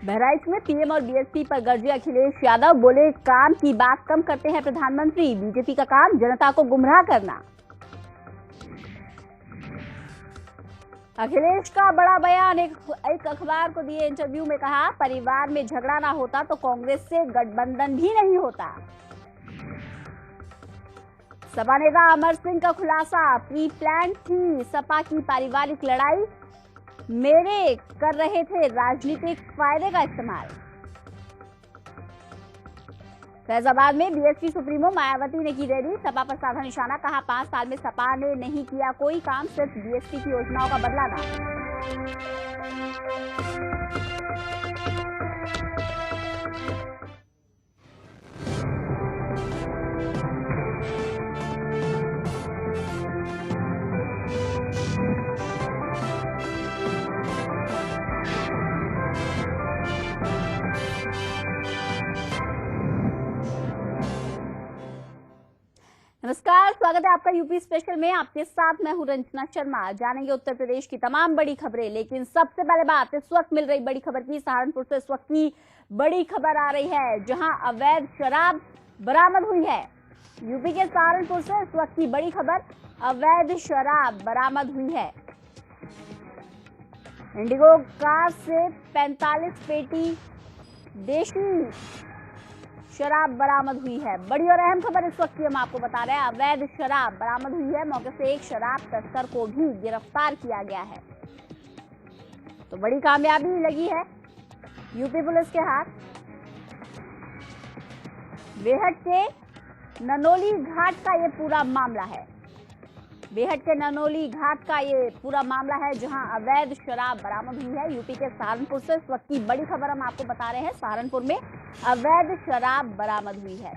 बहराइच में पीएम और बीएसपी पर गरजे अखिलेश यादव, बोले काम की बात कम करते हैं प्रधानमंत्री, बीजेपी का काम जनता को गुमराह करना। अखिलेश का बड़ा बयान, एक अखबार को दिए इंटरव्यू में कहा, परिवार में झगड़ा ना होता तो कांग्रेस से गठबंधन भी नहीं होता। सपा नेता अमर सिंह का खुलासा, प्री प्लान थी सपा की पारिवारिक लड़ाई, मेरे कर रहे थे राजनीतिक फायदे का इस्तेमाल। फैजाबाद में बीएसपी सुप्रीमो मायावती ने की रैली, सपा पर साधा निशाना, कहा 5 साल में सपा ने नहीं किया कोई काम, सिर्फ बीएसपी की योजनाओं का बदला था। नमस्कार, स्वागत है आपका यूपी स्पेशल में। आपके साथ मैं हूं रंजना शर्मा। जानेंगे उत्तर प्रदेश की तमाम बड़ी खबरें, लेकिन सबसे पहले बात इस वक्त मिल रही बड़ी खबर की। सहारनपुर से इस वक्त की बड़ी खबर आ रही है, जहां अवैध शराब बरामद हुई है। यूपी के सहारनपुर से इस वक्त की बड़ी खबर, अवैध शराब बरामद हुई है। इंडिगो कार से 45 पेटी देशी शराब बरामद हुई है। बड़ी और अहम खबर इस वक्त की हम आपको बता रहे हैं, अवैध शराब बरामद हुई है। मौके से एक शराब तस्कर को भी गिरफ्तार किया गया है। तो बड़ी कामयाबी लगी है यूपी पुलिस के हाथ। बेहट के ननोली घाट का ये पूरा मामला है। बेहट के ननोली घाट का ये पूरा मामला है, जहां अवैध शराब बरामद हुई है। यूपी के सहारनपुर से इस वक्त की बड़ी खबर हम आपको बता रहे हैं, सहारनपुर में अवैध शराब बरामद हुई है।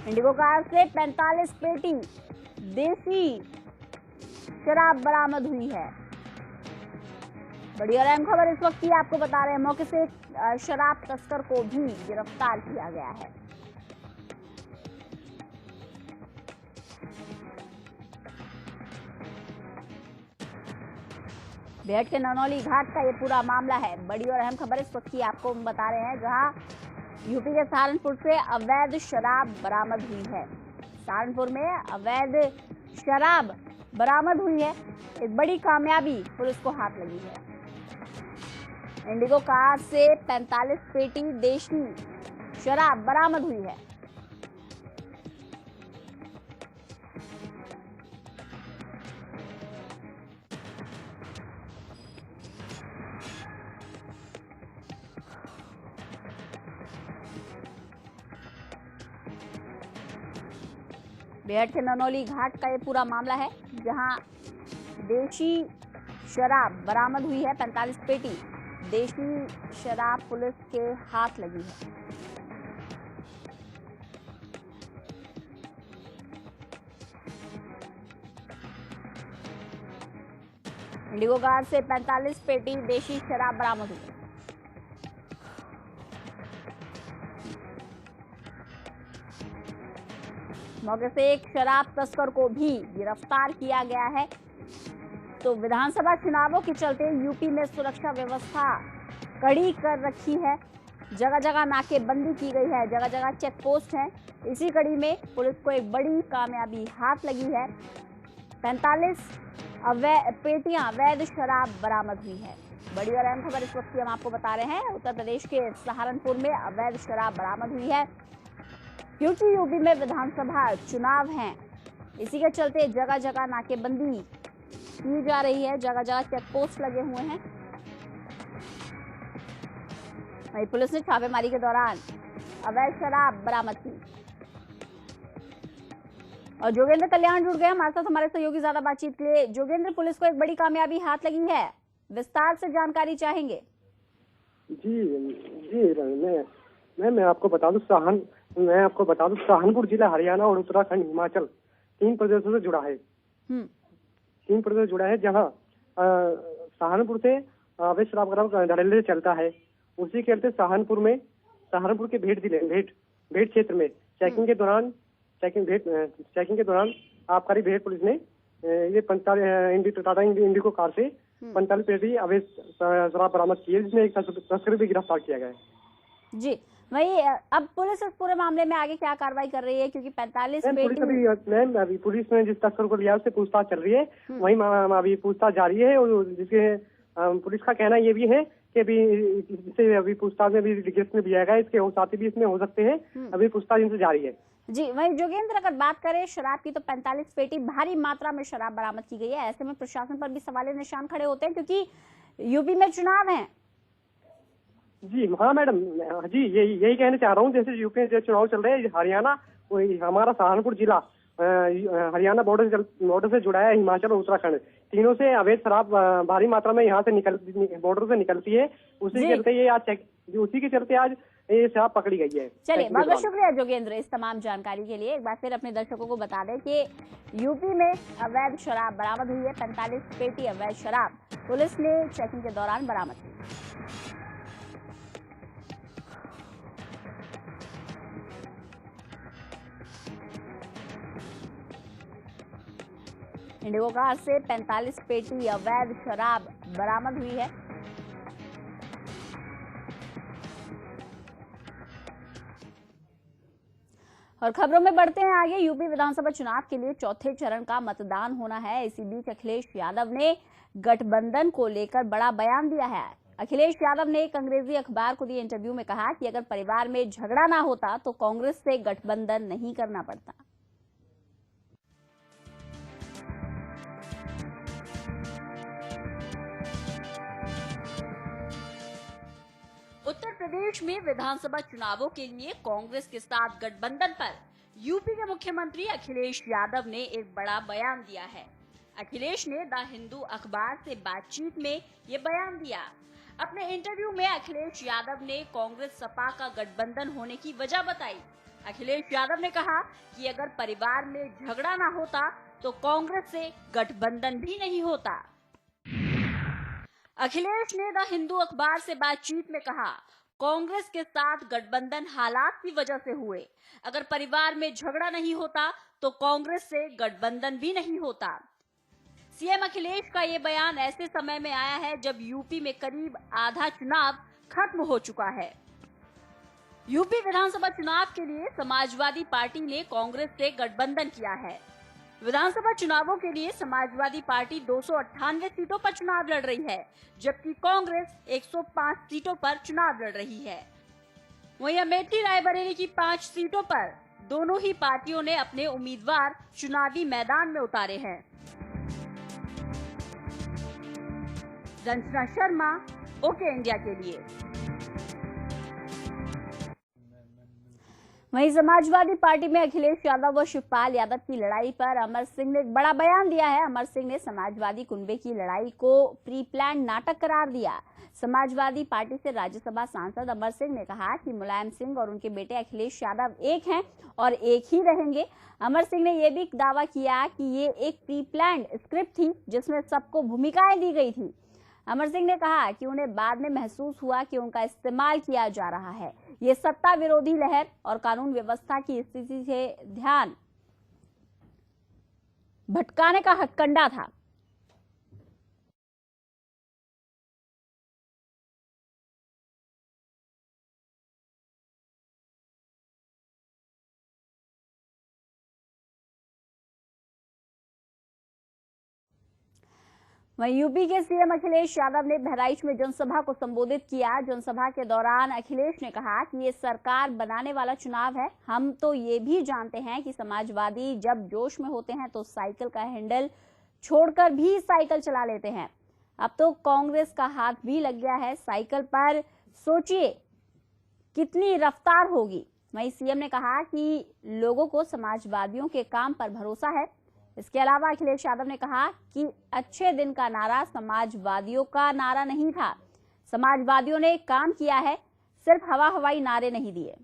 इंडिगो कार से 45 पेटी देसी शराब बरामद हुई है। बड़ी और अहम खबर इस वक्त की आपको बता रहे हैं, मौके से एक शराब तस्कर को भी गिरफ्तार किया गया है। बेहट के ननौली घाट का ये पूरा मामला है। बड़ी और अहम खबर इस वक्त की आपको हम बता रहे हैं, जहां यूपी के सहारनपुर से अवैध शराब बरामद हुई है। सहारनपुर में अवैध शराब बरामद हुई है, एक बड़ी कामयाबी पुलिस को हाथ लगी है। इंडिगो कार से 45 पेटी देशी शराब बरामद हुई है। बेहट के ननौली घाट का ये पूरा मामला है, जहां देशी शराब बरामद हुई है। 45 पेटी देशी शराब पुलिस के हाथ लगी है। इंडिगो कार से 45 पेटी देशी शराब बरामद हुई है। मौके से एक शराब तस्कर को भी गिरफ्तार किया गया है। तो विधानसभा चुनावों के चलते यूपी में सुरक्षा व्यवस्था कड़ी कर रखी है। जगह जगह नाकेबंदी की गई है, जगह जगह चेक पोस्ट है। इसी कड़ी में पुलिस को एक बड़ी कामयाबी हाथ लगी है। 45 पेटियां अवैध शराब बरामद हुई है। बड़ी और अहम खबर इस वक्त की हम आपको बता रहे हैं, उत्तर प्रदेश के सहारनपुर में अवैध शराब बरामद हुई है। क्योंकि यूपी में विधानसभा चुनाव हैं, इसी के चलते जगह जगह नाकेबंदी की जा रही है, जगह जगह चेक पोस्ट लगे हुए हैं। वहीं पुलिस ने छापेमारी के दौरान अवैध शराब बरामद की। और जोगेंद्र कल्याण जुड़ गए हमारे साथ, हमारे सहयोगी ज्यादा बातचीत के लिए। जोगेंद्र, पुलिस को एक बड़ी कामयाबी हाथ लगी है, विस्तार से जानकारी चाहेंगे। जी मैं आपको बता दूं, सहारनपुर जिला हरियाणा और उत्तराखंड, हिमाचल 3 प्रदेशों से जुड़ा है। 3 प्रदेश जुड़ा है, जहां सहारनपुर से अवैध शराब का धड़ल्ले चलता है। उसी के चलते सहारनपुर के भेट क्षेत्र में चेकिंग के दौरान आबकारी भेट पुलिस ने ये 45 टाटा इंडिको कार से 45 पेटी अवैध शराब बरामद की है, जिसमें एक तस्कर भी गिरफ्तार किया गया है। जी, वही अब पुलिस इस पूरे मामले में आगे क्या कार्रवाई कर रही है, क्योंकि 45 पेटी अभी पुलिस ने जिस तस्कर को लिया उससे पूछताछ चल रही है, वही अभी पूछताछ जारी है। और जिसके पुलिस का कहना ये भी है कि अभी इससे अभी पूछताछ में भी गिरफ्त में भी आएगा, इसके और साथी भी इसमें हो सकते हैं, अभी पूछताछ इनसे जारी है। जी, वही जोगेंद्र, अगर बात करें शराब की तो 45 पेटी भारी मात्रा में शराब बरामद की गई है। ऐसे में प्रशासन पर भी सवाल निशान खड़े होते हैं, क्योंकि यूपी में चुनाव है। जी हाँ मैडम, जी यही कहना चाह रहा हूँ। जैसे यूपी में चुनाव चल रहे हैं, हरियाणा हमारा सहारनपुर जिला हरियाणा बॉर्डर से जुड़ा है, हिमाचल और उत्तराखंड तीनों से अवैध शराब भारी मात्रा में यहाँ से बॉर्डर से निकलती है। उसी के चलते आज ये शराब पकड़ी गई है। चलिए, बहुत बहुत शुक्रिया जोगेंद्र इस तमाम जानकारी के लिए। एक बार फिर अपने दर्शकों को बता दें कि यूपी में अवैध शराब बरामद हुई है। 45 पेटी अवैध शराब पुलिस ने चेकिंग के दौरान बरामद की। इंडिगो कार से 45 पेटी अवैध शराब बरामद हुई है। और खबरों में बढ़ते हैं आगे। यूपी विधानसभा चुनाव के लिए चौथे चरण का मतदान होना है। इसी बीच अखिलेश यादव ने गठबंधन को लेकर बड़ा बयान दिया है। अखिलेश यादव ने एक अंग्रेजी अखबार को दिए इंटरव्यू में कहा कि अगर परिवार में झगड़ा ना होता तो कांग्रेस से गठबंधन नहीं करना पड़ता। उत्तर प्रदेश में विधानसभा चुनावों के लिए कांग्रेस के साथ गठबंधन पर यूपी के मुख्यमंत्री अखिलेश यादव ने एक बड़ा बयान दिया है। अखिलेश ने द हिंदू अखबार से बातचीत में ये बयान दिया। अपने इंटरव्यू में अखिलेश यादव ने कांग्रेस सपा का गठबंधन होने की वजह बताई। अखिलेश यादव ने कहा कि अगर परिवार में झगड़ा ना होता तो कांग्रेस से गठबंधन भी नहीं होता। अखिलेश ने द हिंदू अखबार से बातचीत में कहा, कांग्रेस के साथ गठबंधन हालात की वजह से हुए। अगर परिवार में झगड़ा नहीं होता तो कांग्रेस से गठबंधन भी नहीं होता। सीएम अखिलेश का ये बयान ऐसे समय में आया है जब यूपी में करीब आधा चुनाव खत्म हो चुका है। यूपी विधानसभा चुनाव के लिए समाजवादी पार्टी ने कांग्रेस से गठबंधन किया है। विधानसभा चुनावों के लिए समाजवादी पार्टी 298 सीटों पर चुनाव लड़ रही है, जबकि कांग्रेस 105 सीटों पर चुनाव लड़ रही है। वहीं अमेठी रायबरेली की 5 सीटों पर दोनों ही पार्टियों ने अपने उम्मीदवार चुनावी मैदान में उतारे हैं। रंजना शर्मा, ओके इंडिया के लिए। वहीं समाजवादी पार्टी में अखिलेश यादव व शिवपाल यादव की लड़ाई पर अमर सिंह ने एक बड़ा बयान दिया है। अमर सिंह ने समाजवादी कुनबे की लड़ाई को प्री प्लान नाटक करार दिया। समाजवादी पार्टी से राज्यसभा सांसद अमर सिंह ने कहा कि मुलायम सिंह और उनके बेटे अखिलेश यादव एक हैं और एक ही रहेंगे। अमर सिंह ने यह भी दावा किया कि ये एक प्री प्लान स्क्रिप्ट थी जिसमें सबको भूमिकाएं दी गई थी। अमर सिंह ने कहा कि उन्हें बाद में महसूस हुआ कि उनका इस्तेमाल किया जा रहा है। ये सत्ता विरोधी लहर और कानून व्यवस्था की स्थिति से ध्यान भटकाने का हथकंडा था। वहीं यूपी के सीएम अखिलेश यादव ने बहराइच में जनसभा को संबोधित किया। जनसभा के दौरान अखिलेश ने कहा कि ये सरकार बनाने वाला चुनाव है। हम तो ये भी जानते हैं कि समाजवादी जब जोश में होते हैं तो साइकिल का हैंडल छोड़कर भी साइकिल चला लेते हैं। अब तो कांग्रेस का हाथ भी लग गया है साइकिल पर, सोचिए कितनी रफ्तार होगी। वहीं सीएम ने कहा कि लोगों को समाजवादियों के काम पर भरोसा है। इसके अलावा अखिलेश यादव ने कहा कि अच्छे दिन का नारा समाजवादियों का नारा नहीं था। समाजवादियों ने काम किया है, सिर्फ हवा हवाई नारे नहीं दिए।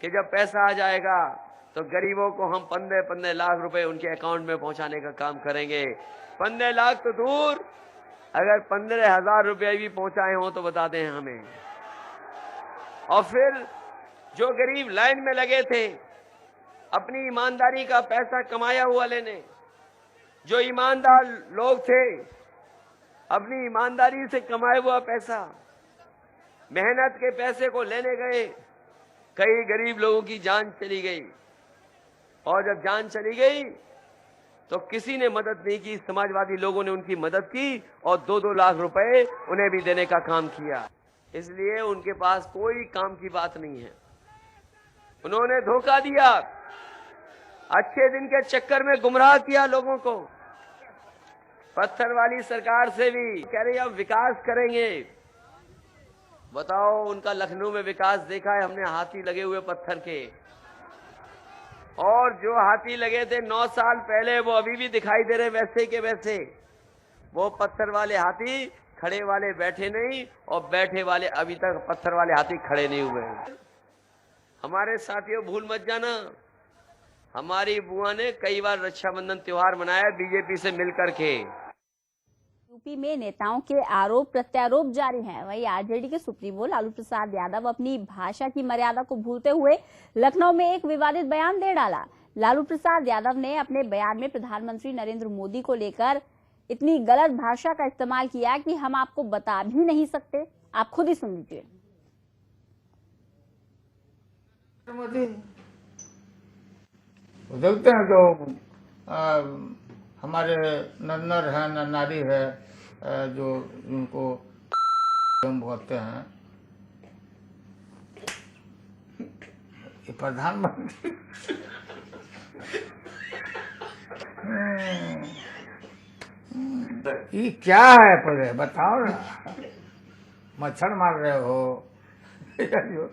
कि जब पैसा आ जाएगा तो गरीबों को हम 15 लाख रुपए उनके अकाउंट में पहुंचाने का काम करेंगे। 15 लाख तो दूर, अगर 15,000 रुपए भी पहुंचाए हों तो बता दें हमें। और फिर जो गरीब लाइन में लगे थे अपनी ईमानदारी का पैसा कमाया हुआ लेने, जो ईमानदार लोग थे अपनी ईमानदारी से कमाया हुआ पैसा, मेहनत के पैसे को लेने गए, कई गरीब लोगों की जान चली गई। और जब जान चली गई तो किसी ने मदद नहीं की, समाजवादी लोगों ने उनकी मदद की और 2-2 लाख रुपए उन्हें भी देने का काम किया। इसलिए उनके पास कोई काम की बात नहीं है। उन्होंने धोखा दिया, अच्छे दिन के चक्कर में गुमराह किया लोगों को। पत्थर वाली सरकार से भी कह रही अब विकास करेंगे। बताओ, उनका लखनऊ में विकास देखा है हमने, हाथी लगे हुए पत्थर के। और जो हाथी लगे थे 9 साल पहले वो अभी भी दिखाई दे रहे वैसे के वैसे। वो पत्थर वाले हाथी, खड़े वाले बैठे नहीं, और बैठे वाले अभी तक पत्थर वाले हाथी खड़े नहीं हुए हैं। हमारे साथियों, भूल मत जाना, हमारी बुआ ने कई बार रक्षाबंधन त्योहार मनाया बीजेपी से मिलकर के। यूपी में नेताओं के आरोप प्रत्यारोप जारी हैं। वहीं आरजेडी के सुप्रीमो लालू प्रसाद यादव अपनी भाषा की मर्यादा को भूलते हुए लखनऊ में एक विवादित बयान दे डाला। लालू प्रसाद यादव ने अपने बयान में प्रधानमंत्री नरेंद्र मोदी को लेकर इतनी गलत भाषा का इस्तेमाल किया कि हम आपको बता भी नहीं सकते। आप खुद ही सुन लीजिए। मोदी देखते हैं जो हमारे नर है न नारी है, जो उनको हम बोलते हैं, ये प्रधानमंत्री ये क्या है? पहले बताओ ना, मच्छर मार रहे हो, जो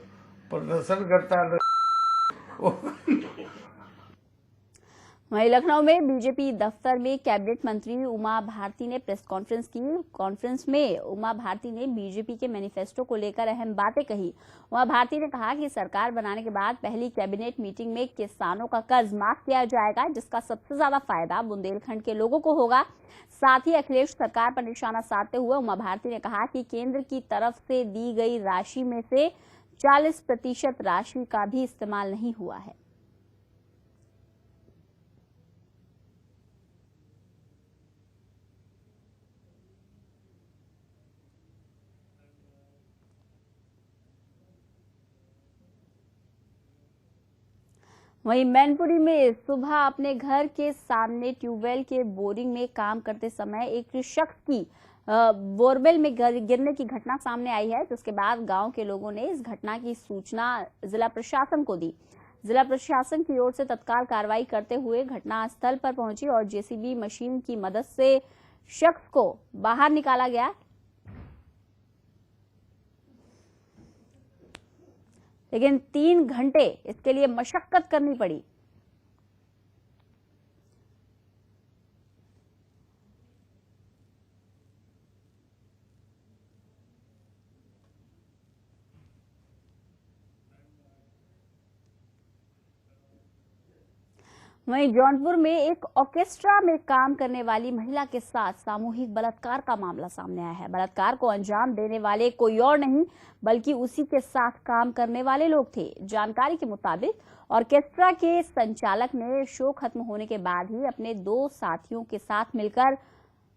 प्रदर्शन करता है। वहीं लखनऊ में बीजेपी दफ्तर में कैबिनेट मंत्री उमा भारती ने प्रेस कॉन्फ्रेंस की। कॉन्फ्रेंस में उमा भारती ने बीजेपी के मैनिफेस्टो को लेकर अहम बातें कही। उमा भारती ने कहा कि सरकार बनाने के बाद पहली कैबिनेट मीटिंग में किसानों का कर्ज माफ किया जाएगा, जिसका सबसे ज्यादा फायदा बुंदेलखंड के लोगों को होगा। साथ ही अखिलेश सरकार पर निशाना साधते हुए उमा भारती ने कहा कि केंद्र की तरफ से दी गई राशि में से 40% राशि का भी इस्तेमाल नहीं हुआ है। वहीं मैनपुरी में सुबह अपने घर के सामने ट्यूबवेल के बोरिंग में काम करते समय एक शख्स की बोरवेल में गिरने की घटना सामने आई है, जिसके बाद गांव के लोगों ने इस घटना की सूचना जिला प्रशासन को दी। जिला प्रशासन की ओर से तत्काल कार्रवाई करते हुए घटनास्थल पर पहुंची और जेसीबी मशीन की मदद से शख्स को बाहर निकाला गया। लेकिन 3 घंटे इसके लिए मशक्कत करनी पड़ी। वहीं जौनपुर में एक ऑर्केस्ट्रा में काम करने वाली महिला के साथ सामूहिक बलात्कार का मामला सामने आया है। बलात्कार को अंजाम देने वाले कोई और नहीं बल्कि उसी के साथ काम करने वाले लोग थे। जानकारी के मुताबिक ऑर्केस्ट्रा के संचालक ने शो खत्म होने के बाद ही अपने 2 साथियों के साथ मिलकर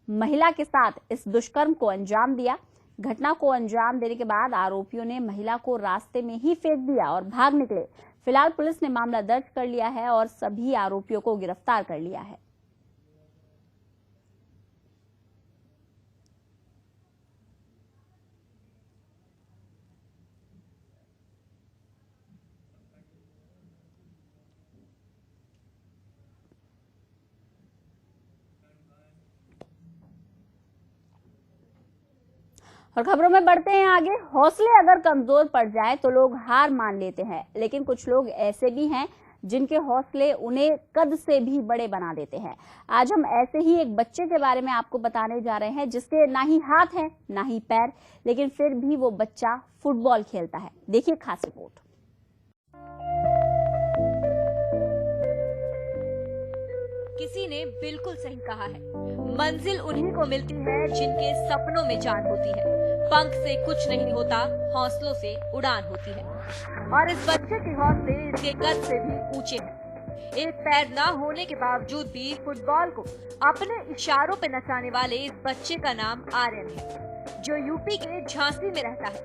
महिला के साथ इस दुष्कर्म को अंजाम दिया। घटना को अंजाम देने के बाद आरोपियों ने महिला को रास्ते में ही फेंक दिया और भाग निकले। फिलहाल पुलिस ने मामला दर्ज कर लिया है और सभी आरोपियों को गिरफ्तार कर लिया है। और खबरों में बढ़ते हैं आगे। हौसले अगर कमजोर पड़ जाए तो लोग हार मान लेते हैं, लेकिन कुछ लोग ऐसे भी हैं जिनके हौसले उन्हें कद से भी बड़े बना देते हैं। आज हम ऐसे ही एक बच्चे के बारे में आपको बताने जा रहे हैं जिसके ना ही हाथ है ना ही पैर, लेकिन फिर भी वो बच्चा फुटबॉल खेलता है। देखिए खास रिपोर्ट। किसी ने बिल्कुल सही कहा है, मंजिल उन्हीं को मिलती है जिनके सपनों में जान होती है। पंख से कुछ नहीं होता, हौसलों से उड़ान होती है। और इस बच्चे के हौसले इसके कद से भी ऊंचे हैं। एक पैर न होने के बावजूद भी फुटबॉल को अपने इशारों पे नचाने वाले इस बच्चे का नाम आर्यन है, जो यूपी के झांसी में रहता है।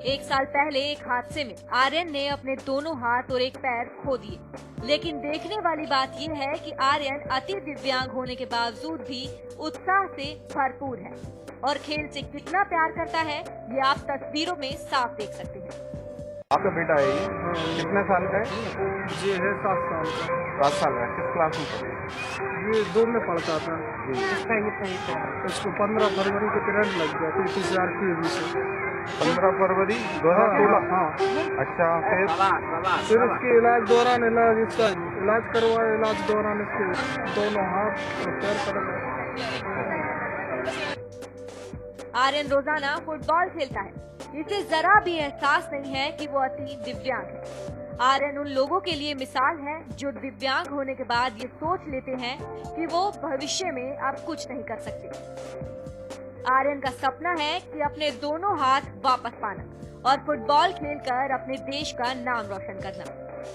1 साल पहले एक हादसे में आर्यन ने अपने दोनों हाथ और एक पैर खो दिए, लेकिन देखने वाली बात यह है कि आर्यन अति दिव्यांग होने के बावजूद भी उत्साह से भरपूर है और खेल से कितना प्यार करता है ये आप तस्वीरों में साफ देख सकते हैं। आपका बेटा है ये? कितने साल का है? ये है 7 साल का। 7 साल का। किस क्लास में पढ़े? ये 2 में पढ़ता था। इसको 15 फरवरी को करंट लग गया था PCR की वजह से। 15 फरवरी 2016। हाँ। अच्छा, फिर इसके इलाज दौरान इसका इलाज करवाया। इलाज दौरान इसके दोनों हाथ और पैर कट गए। आर्यन रोजाना फुटबॉल खेलता है। इसे जरा भी एहसास नहीं है कि वो अति दिव्यांग है। आर्यन उन लोगों के लिए मिसाल है जो दिव्यांग होने के बाद ये सोच लेते हैं कि वो भविष्य में अब कुछ नहीं कर सकते। आर्यन का सपना है कि अपने दोनों हाथ वापस पाना और फुटबॉल खेलकर अपने देश का नाम रोशन करना।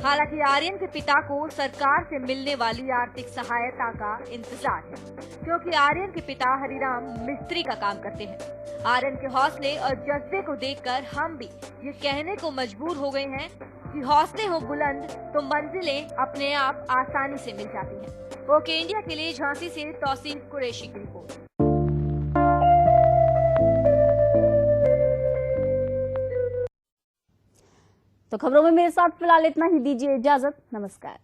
हालांकि आर्यन के पिता को सरकार से मिलने वाली आर्थिक सहायता का इंतजार है, क्योंकि आर्यन के पिता हरिराम मिस्त्री का काम करते हैं। आर्यन के हौसले और जज्बे को देखकर हम भी ये कहने को मजबूर हो गए हैं कि हौसले हो बुलंद तो मंजिलें अपने आप आसानी से मिल जाती हैं। ओके इंडिया के लिए झांसी से तौसीफ कुरैशी की रिपोर्ट। तो खबरों में मेरे साथ फिलहाल इतना ही। दीजिए इजाजत। नमस्कार।